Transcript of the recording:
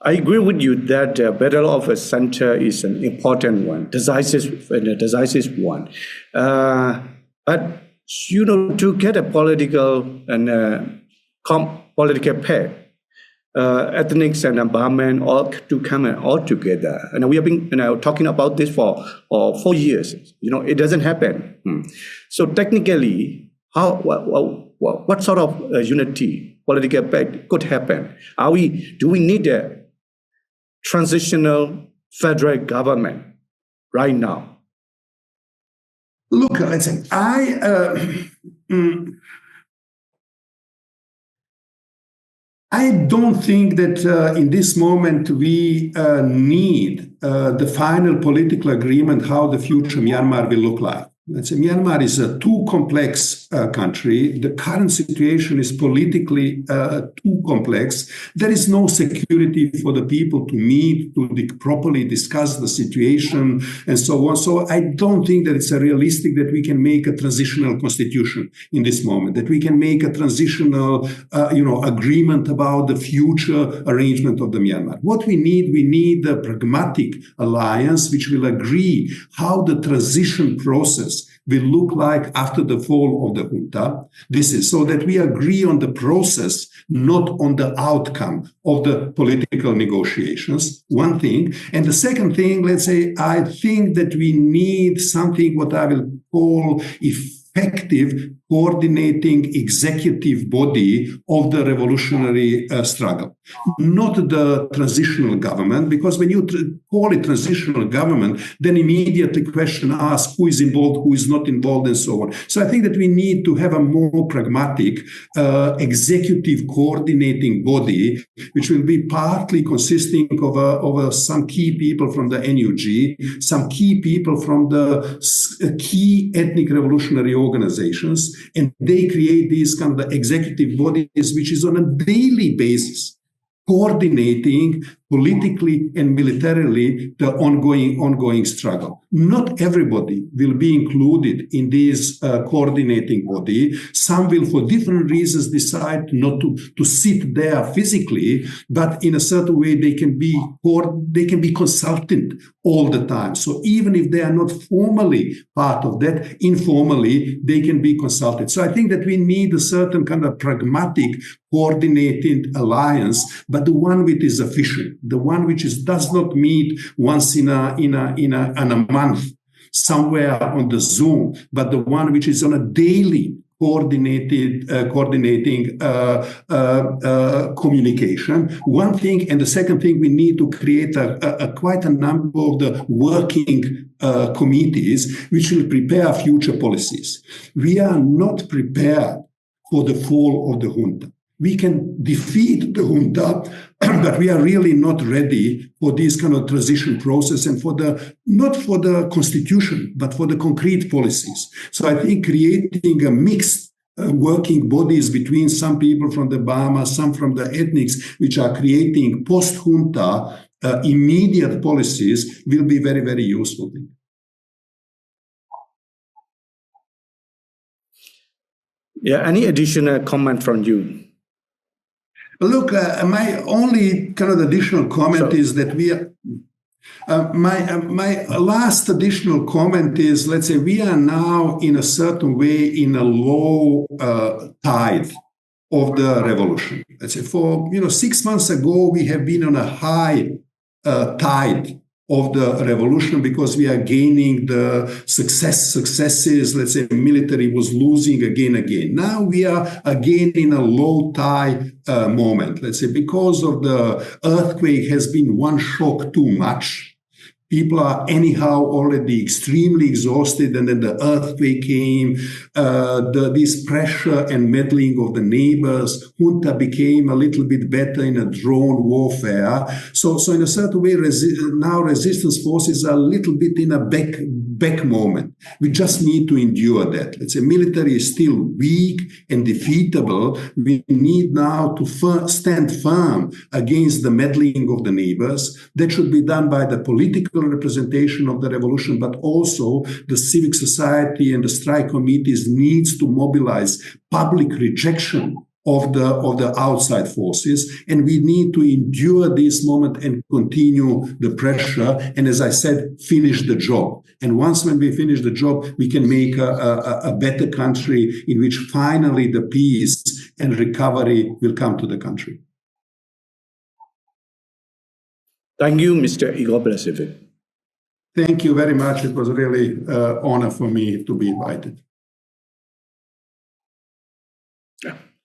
I agree with you that battle of a center is an important one, decisive one. But to get a political and political path, ethnics and environment all to come all together. And we have been talking about this for 4 years. It doesn't happen. So technically, what sort of unity, political pact could happen? Do we need a transitional federal government right now? Look, let's say I don't think that in this moment we need the final political agreement how the future Myanmar will look like. Let's say Myanmar is a too complex country. The current situation is politically too complex. There is no security for the people to meet, to properly discuss the situation, and so on. So I don't think that it's realistic that we can make a transitional constitution in this moment, that we can make a transitional, agreement about the future arrangement of the Myanmar. What we need a pragmatic alliance which will agree how the transition process will look like after the fall of the junta. This is so that we agree on the process, not on the outcome of the political negotiations, one thing. And the second thing, let's say, I think that we need something what I will call effective coordinating executive body of the revolutionary struggle. Not the transitional government, because when you call it transitional government, then immediately question asks who is involved, who is not involved, and so on. So I think that we need to have a more pragmatic executive coordinating body, which will be partly consisting of some key people from the NUG, some key people from the key ethnic revolutionary organizations, and they create these kind of the executive bodies, which is on a daily basis coordinating politically and militarily the ongoing struggle. Not everybody will be included in this coordinating body. Some will, for different reasons, decide not to sit there physically, but in a certain way they can be consultant all the time. So even if they are not formally part of that, informally they can be consulted. So I think that we need a certain kind of pragmatic coordinated alliance, but the one which is efficient, the one which does not meet once in a month somewhere on the Zoom, but the one which is on a daily coordinating communication. One thing, and the second thing, we need to create quite a number of the working committees which will prepare future policies. We are not prepared for the fall of the junta. We can defeat the junta, but we are really not ready for this kind of transition process and not for the constitution, but for the concrete policies. So I think creating a mixed working bodies between some people from the Burma, some from the ethnics, which are creating post-junta immediate policies will be very, very useful. Yeah, any additional comment from you? Look, my only kind of additional comment is that we are. My last additional comment is, let's say, we are now in a certain way in a low tide of the revolution. Let's say, for 6 months ago, we have been on a high tide of the revolution because we are gaining the successes. Let's say military was losing again. Now we are again in a low tide moment. Let's say because of the earthquake has been one shock too much. People are anyhow already extremely exhausted, and then the earthquake came, this pressure and meddling of the neighbors. Junta became a little bit better in a drone warfare. So in a certain way, now resistance forces are a little bit in a back moment. We just need to endure that. Let's say military is still weak and defeatable. We need now to stand firm against the meddling of the neighbors. That should be done by the political representation of the revolution, but also the civic society and the strike committees needs to mobilize public rejection of the outside forces, and we need to endure this moment and continue the pressure. And as I said, finish the job. And once when we finish the job, we can make a better country in which finally the peace and recovery will come to the country. Thank you, Mr. Igor Blaževič. Thank you very much. It was really an honor for me to be invited.